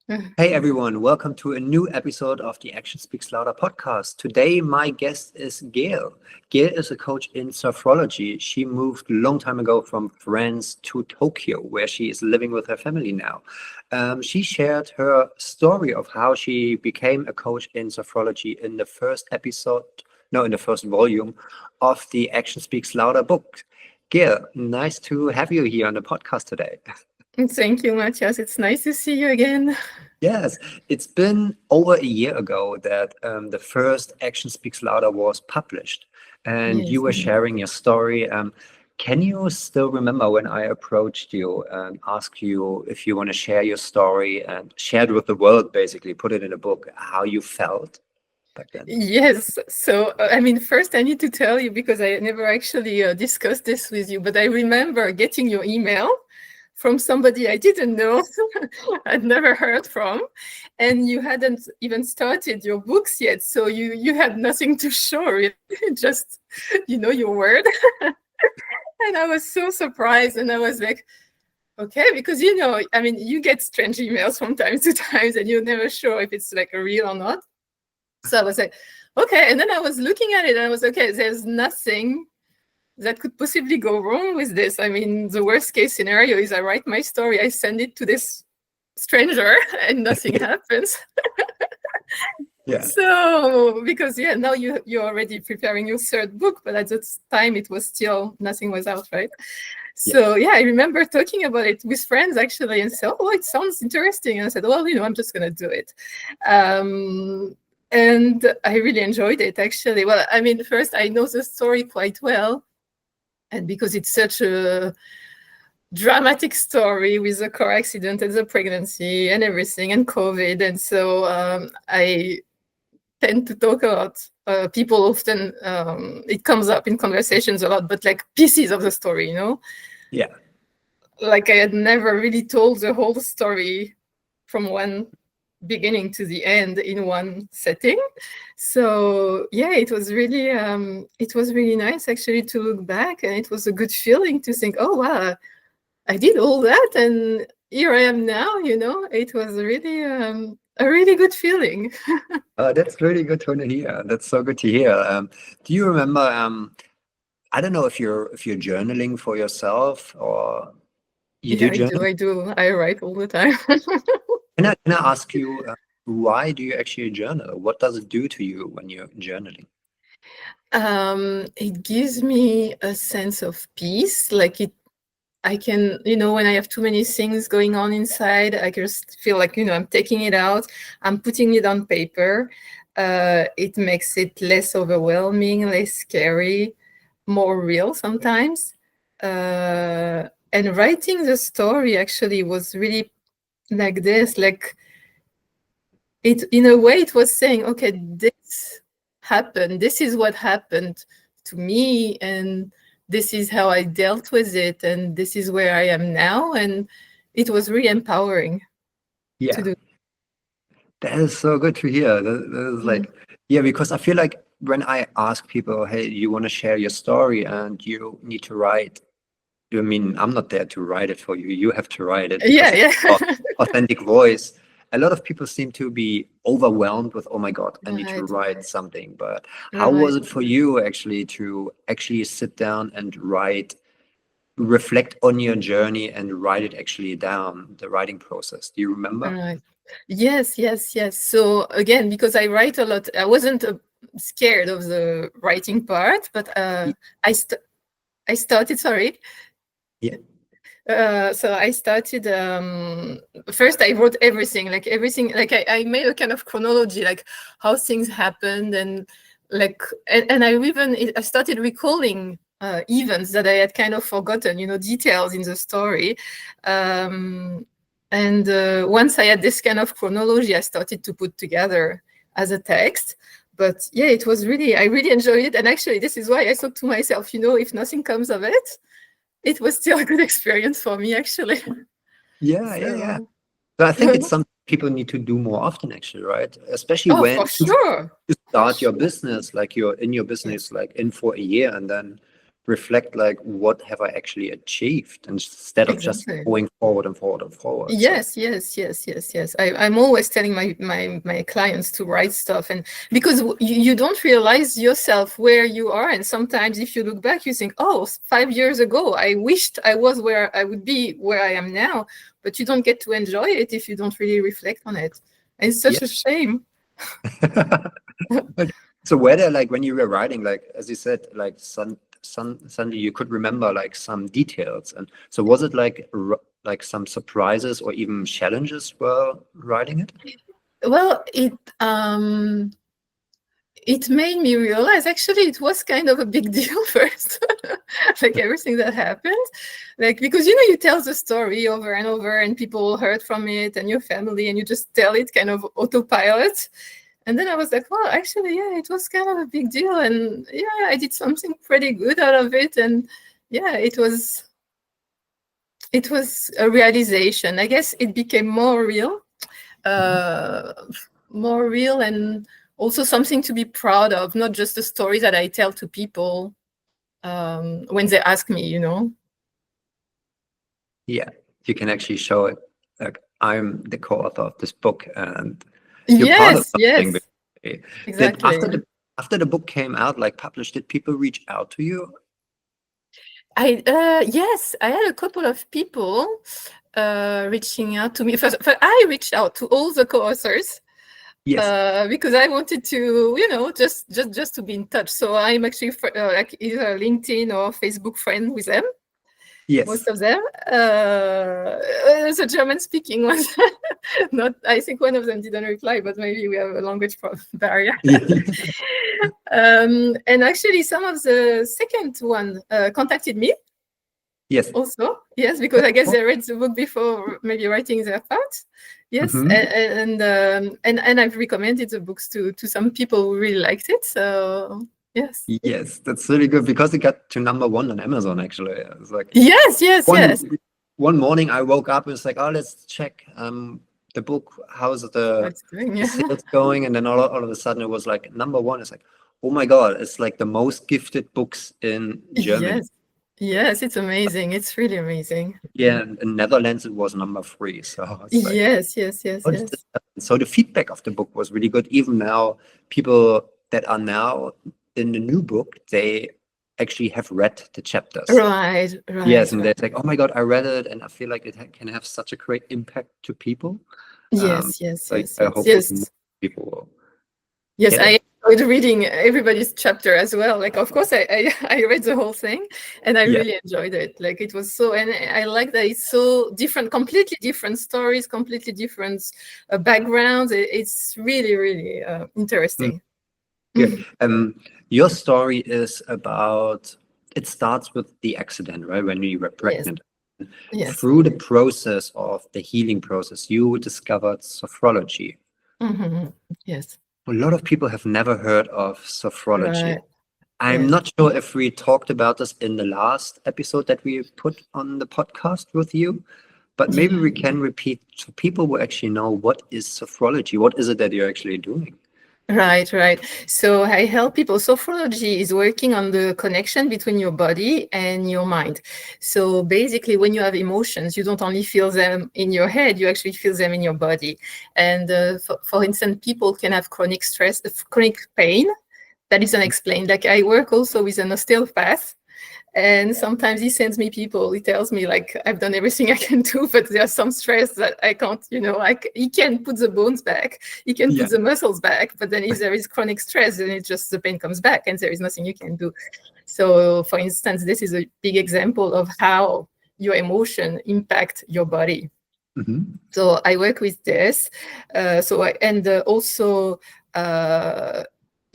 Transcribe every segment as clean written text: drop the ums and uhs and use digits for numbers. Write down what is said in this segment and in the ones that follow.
Hey everyone, welcome to a new episode of the Action Speaks Louder podcast. Today, my guest is Gaelle. Gaelle is a coach in sophrology. She moved a long time ago from France to Tokyo, where she is living with her family now. She shared her story of how she became a coach in sophrology in the first episode, no, in the first volume of the Action Speaks Louder book. Gaelle, nice to have you here on the podcast today. Thank you, Matthias. It's nice to see you again. Yes, it's been over a year ago that the first Action Speaks Louder was published, and you Yes. were sharing your story. Can you still remember when I approached you and asked you if you want to share your story and share it with the world, basically, put it in a book, how you felt back then? Yes. So, first I need to tell you because I never actually discussed this with you, but I remember getting your email from somebody I didn't know, I'd never heard from, and you hadn't even started your books yet. So you had nothing to show, really, just, your word. And I was so surprised, and I was like, okay, because you get strange emails from time to time, and you're never sure if it's like a real or not. So I was like, okay. And then I was looking at it and I was okay, there's nothing that could possibly go wrong with this. I mean, the worst case scenario is I write my story, I send it to this stranger and nothing happens. Yeah, So because now you're already preparing your third book, but at that time it was still nothing was out, right? yeah, So I remember talking about it with friends actually and said, oh, it sounds interesting. And I said, well, I'm just gonna do it. And I really enjoyed it actually. Well, I mean, first I know the story quite well. And because it's such a dramatic story with the car accident and the pregnancy and everything and COVID. And so I tend to talk a lot. People often, it comes up in conversations a lot, but like pieces of the story, yeah, like I had never really told the whole story from one beginning to the end in one setting. So it was really nice actually to look back, and it was a good feeling to think, oh wow, I did all that and here I am now. It was really a really good feeling. that's really good to hear. That's so good to hear. Do you remember? I don't know if you're journaling for yourself or you Yeah, do journal. I write all the time. Can I ask you, why do you actually journal? What does it do to you when you're journaling? It gives me a sense of peace. Like I can, when I have too many things going on inside, I just feel like, I'm taking it out, I'm putting it on paper. It makes it less overwhelming, less scary, more real sometimes. And writing the story actually was really like this, like it, in a way, it was saying, okay, this happened. This is what happened to me. And this is how I dealt with it. And this is where I am now. And it was really empowering to Yeah, do. that is so good to hear. That is Mm. like, yeah, because I feel like when I ask people, hey, you want to share your story and you need to write, I mean, I'm not there to write it for you. You have to write it because Yeah, it's yeah. your authentic voice. A lot of people seem to be overwhelmed with, oh my God, I need to Right, write something. But how was right. it for you actually to actually sit down and write, reflect on your journey and write it actually down, the writing process? Do you remember? Right. Yes, yes, yes. So again, because I write a lot, I wasn't scared of the writing part, but Y- I started, sorry. Yeah, So I started, first I wrote everything, like I made a kind of chronology, like how things happened, and like, and I started recalling events that I had kind of forgotten, details in the story. And once I had this kind of chronology, I started to put together as a text. But yeah, I really enjoyed it. And actually, this is why I thought to myself, if nothing comes of it, it was still a good experience for me, actually. yeah, yeah, yeah. So, So I think it's something people need to do more often, actually, right? Especially oh, when for sure, you for start your sure. business, like you're in your Yeah, business, like in for a year, and then reflect like what have I actually achieved instead of just Exactly. going forward and forward and forward. So Yes. I'm always telling my clients to write stuff, and because you don't realize yourself where you are, and sometimes if you look back, you think, oh, 5 years ago, I wished I was where I would be, where I am now, but you don't get to enjoy it if you don't really reflect on it. And it's such yeah. a shame. But so whether like when you were writing, like as you said, like suddenly you could remember like some details, and so was it like like some surprises or even challenges while writing it? Well, it made me realize actually it was kind of a big deal first, like everything that happened, like because you tell the story over and over and people heard from it and your family, and you just tell it kind of autopilot. And then I was like, well, actually, yeah, it was kind of a big deal, and yeah, I did something pretty good out of it, and yeah, it was a realization. I guess it became more real, uh, and also something to be proud of, not just the story that I tell to people when they ask me. Yeah, you can actually show it. Like I'm the co-author of this book, and you're part of something. Yes, Basically. Did exactly. after the book came out, like published, did people reach out to you? Yes, I had a couple of people reaching out to me. First, I reached out to all the co-authors Yes. because I wanted to, just to be in touch. So I'm actually like either LinkedIn or Facebook friend with them. Yes. Most of them. There's a German-speaking one. Not, I think one of them didn't reply, but maybe we have a language barrier. And actually, some of the second one contacted me. Yes. Also, yes, because I guess they read the book before maybe writing their thoughts. Yes, Mm-hmm. and I've recommended the books to some people who really liked it. So yes. Yes, that's really good because it got to #1 on Amazon. Actually, it's like Yes. one morning I woke up and it's like, oh, let's check the book. How's What's doing? the sales going? And then all of a sudden it was like #1. It's like, oh my God, it's like the most gifted books in Germany. Yes, it's amazing. It's really amazing. Yeah, in Netherlands it was #3. So it's like, Yes. how does this happen? So the feedback of the book was really good. Even now, people that are now in the new book, they actually have read the chapters. Right. Yes, and they're like, oh my God, I read it, and I feel like it can have such a great impact to people. Yes. Like I hope more people will Yes, get I it. enjoyed reading everybody's chapter as well. Like, of course, I read the whole thing, and I Yeah. really enjoyed it. Like, it was so, and I like that it's so different, completely different stories, completely different backgrounds. It's really, really interesting. Good. Your story is about, it starts with the accident, right? When you were pregnant. Yes. Through the process of the healing process, you discovered sophrology. Yes. A lot of people have never heard of sophrology. Right. I'm Yes. not sure if we talked about this in the last episode that we put on the podcast with you, but maybe we can repeat so people will actually know what is sophrology. What is it that you're actually doing? Right. So I help people. Sophrology is working on the connection between your body and your mind. So basically, when you have emotions, you don't only feel them in your head, you actually feel them in your body. And for instance, people can have chronic stress, chronic pain that is unexplained. Like I work also with an osteopath. And sometimes he sends me people, he tells me like, I've done everything I can do, but there's some stress that I can't, he can put the bones back, he can put the muscles back, but then if there is chronic stress, then it's just the pain comes back and there is nothing you can do. So for instance, this is a big example of how your emotion impact your body. So I work with this. Also,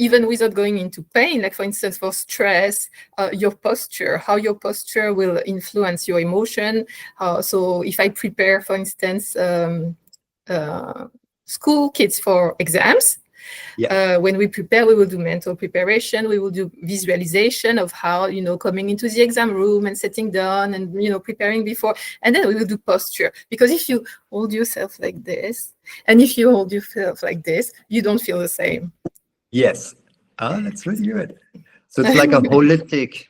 even without going into pain, like for instance, for stress, your posture, how your posture will influence your emotion. So if I prepare, for instance, school kids for exams, when we prepare, we will do mental preparation, we will do visualization of how, coming into the exam room and sitting down and, preparing before, and then we will do posture. Because if you hold yourself like this, and if you hold yourself like this, you don't feel the same. Yes. Oh, that's really good. So it's like a holistic,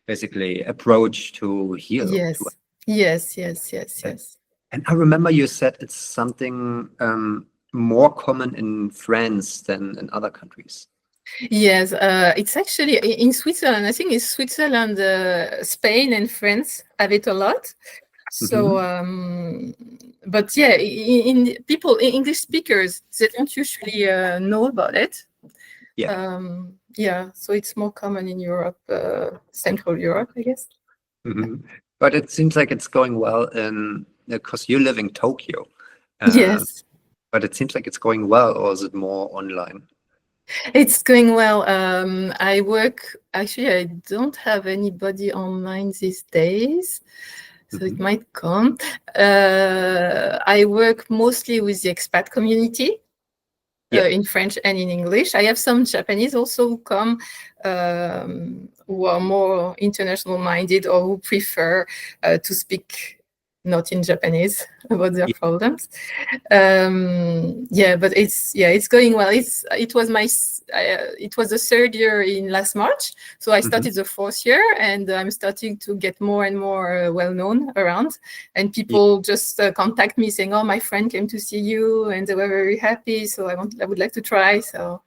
basically approach to heal. Yes, yes, yes, yes, yes. And I remember you said it's something more common in France than in other countries. Yes, it's actually in Switzerland. I think it's Switzerland, Spain, and France have it a lot. So, but yeah, in people, English speakers, they don't usually know about it. Yeah. Yeah, so it's more common in Europe, Central Europe, I guess. But it seems like it's going well in, because you live in Tokyo. Yes, But it seems like it's going well, or is it more online? it's going well. I work, actually, I don't have anybody online these days, so it might come. I work mostly with the expat community. In French and in English. I have some Japanese also who come, who are more international minded or who prefer to speak not in Japanese about their problems. Yeah, but it's going well. It was the third year in last March, so I started the fourth year, and I'm starting to get more and more well known around, and people just contact me saying, "Oh, my friend came to see you, and they were very happy. So I would like to try." So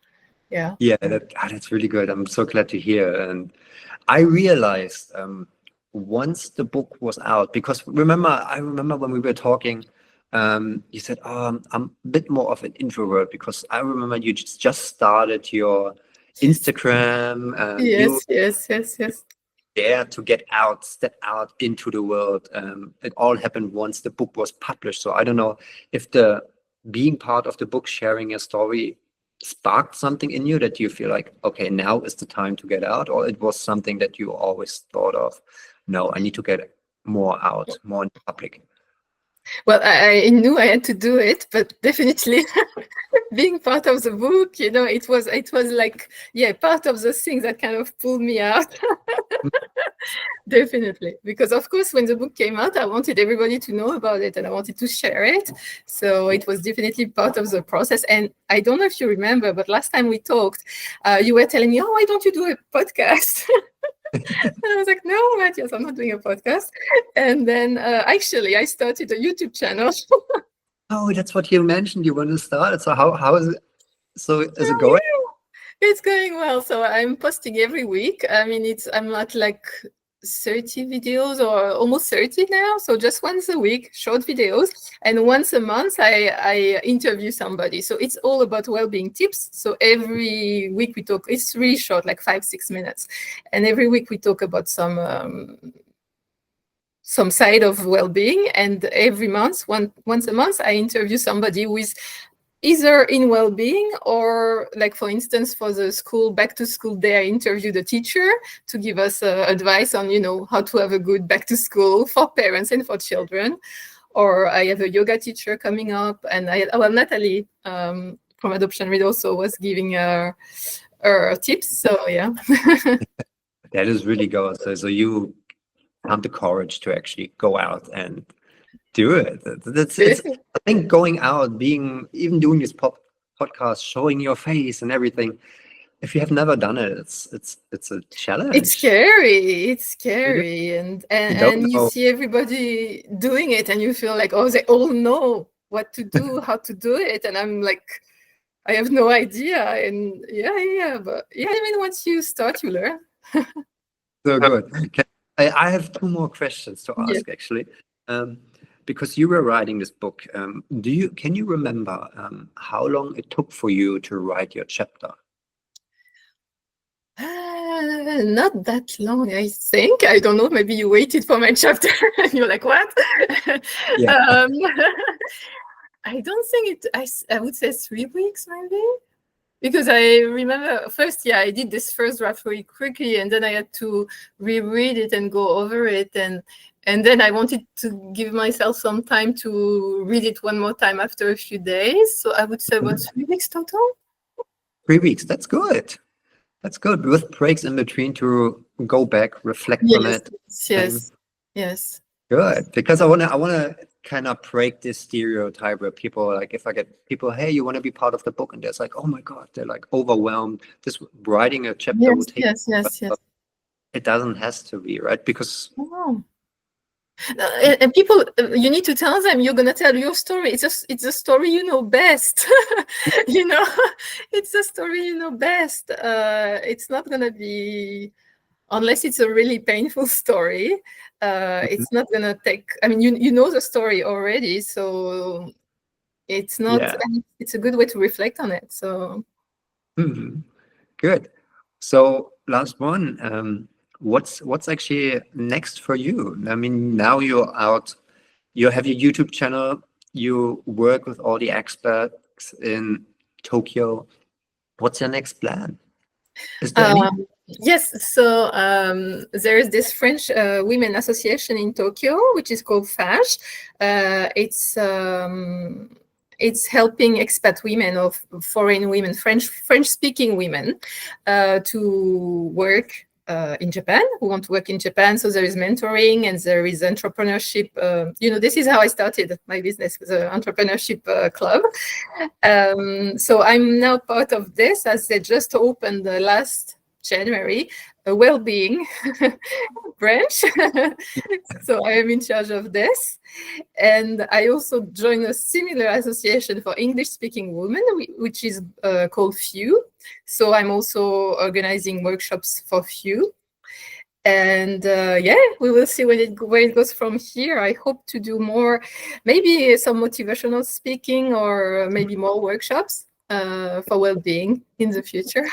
yeah. Yeah, that's really good. I'm so glad to hear. And I realized once the book was out, because I remember when we were talking, you said, I'm a bit more of an introvert, because I remember you just started your Instagram. You Yes. dare to get out, step out into the world. It all happened once the book was published. So I don't know if the being part of the book, sharing your story, sparked something in you that you feel like, okay, now is the time to get out, or it was something that you always thought of, no, I need to get more out, more in public. Well, I knew I had to do it, but definitely being part of the book, it was like, yeah, part of the things that kind of pulled me out. Definitely, because of course, when the book came out, I wanted everybody to know about it and I wanted to share it. So it was definitely part of the process. And I don't know if you remember, but last time we talked, you were telling me, "Oh, why don't you do a podcast?" And I was like, "No, Matthias, I'm not doing a podcast." And then actually, I started a YouTube channel. Oh, that's what you mentioned. You want to start. So how is it? So is it going? It's going well. So I'm posting every week. I mean, I'm at like 30 videos or almost 30 now. So just once a week, short videos. And once a month, I interview somebody. So it's all about well-being tips. So every week we talk, it's really short, like 5-6 minutes. And every week we talk about some side of well-being. And every month, once a month, I interview somebody who is either in well-being or, like, for instance, for the school back to school day, I interviewed a teacher to give us advice on how to have a good back to school for parents and for children. Or I have a yoga teacher coming up, and Natalie from Adoption Read also was giving her tips. So yeah. That is really good. So you have the courage to actually go out and do it. I think going out, even doing this podcast, showing your face and everything. If you have never done it, it's a challenge. It's scary, and you see everybody doing it, and you feel like, oh, they all know what to do, how to do it, and I'm like, I have no idea. And but I mean, once you start, you learn. So good. I have two more questions to ask, actually. Because you were writing this book, can you remember how long it took for you to write your chapter? Not that long, I think. I don't know. Maybe you waited for my chapter and you're like, what? Yeah. I don't think I would say 3 weeks, maybe. Because I remember first, I did this first draft really quickly, and then I had to reread it and go over it, and then I wanted to give myself some time to read it one more time after a few days. So I would say about 3 weeks total. 3 weeks. That's good. That's good. With breaks in between to go back, reflect on it. Yes. Good. Because I wanna kind of break this stereotype where people are like, if I get people, hey, you want to be part of the book, and there's like, oh my god, they're like overwhelmed. This writing a chapter will Yes, take, yes. it doesn't has to be, right? Because Oh. And people, you need to tell them you're gonna tell your story. It's a story you know best. You know, it's a story you know best. It's not gonna be, unless it's a really painful story. It's not gonna take. I mean, you know the story already, so it's not. yeah. It's a good way to reflect on it. So Mhm. Good. So last one, what's actually next for you? I mean, now you're out, you have your YouTube channel, you work with all the experts in Tokyo. What's your next plan? Is there any? yes, so there is this French women association in Tokyo, which is called FASH. It's helping expat women or foreign women, French-speaking women, to work in Japan, who want to work in Japan. So there is mentoring and there is entrepreneurship. This is how I started my business, with an entrepreneurship club. So I'm now part of this, as they just opened last January, a well-being branch. So I am in charge of this. And I also joined a similar association for English-speaking women, which is called FEW. So I'm also organizing workshops for FEW. And we will see where it goes from here. I hope to do more, maybe some motivational speaking, or maybe more workshops for well-being in the future.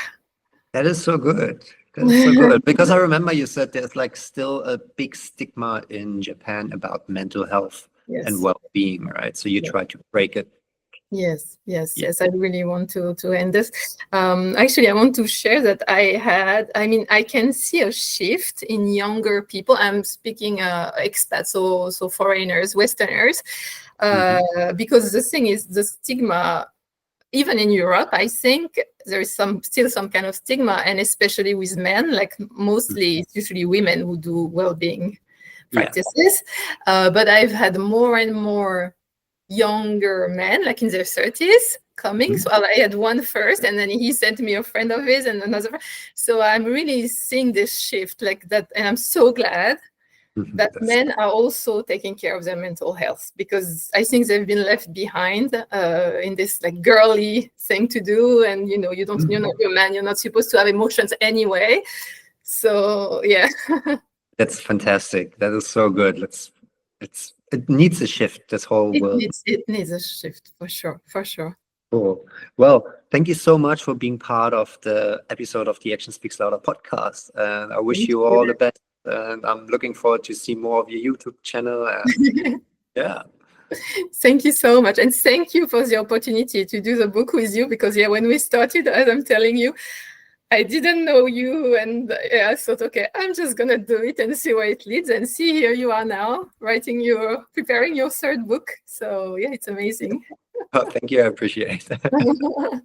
That is so good. That is so good. Because I remember you said there's like still a big stigma in Japan about mental health and Yes. well-being, right? So you try to break it. Yes. I really want to end this. Actually, I want to share that I can see a shift in younger people. I'm speaking expats, so foreigners, Westerners, because the thing is, the stigma, even in Europe, I think there is still some kind of stigma, and especially with men, like mostly it's usually women who do well-being practices. But I've had more and more younger men, like in their 30s, coming. So I had one first, and then he sent me a friend of his and another. So I'm really seeing this shift like that, and I'm so glad that men are also taking care of their mental health, because I think they've been left behind in this like girly thing to do, and you're not a man, you're not supposed to have emotions anyway. So yeah. That's fantastic. That is so good. It needs a shift, this whole world. It needs a shift, for sure. Cool. Well, thank you so much for being part of the episode of the Action Speaks Louder podcast. And I wish you all the best. And I'm looking forward to see more of your YouTube channel. And yeah. Thank you so much. And thank you for the opportunity to do the book with you, because when we started, as I'm telling you, I didn't know you, and I thought, okay, I'm just gonna do it and see where it leads. And see, here you are now, preparing your third book. So yeah, it's amazing. Oh, thank you. I appreciate it.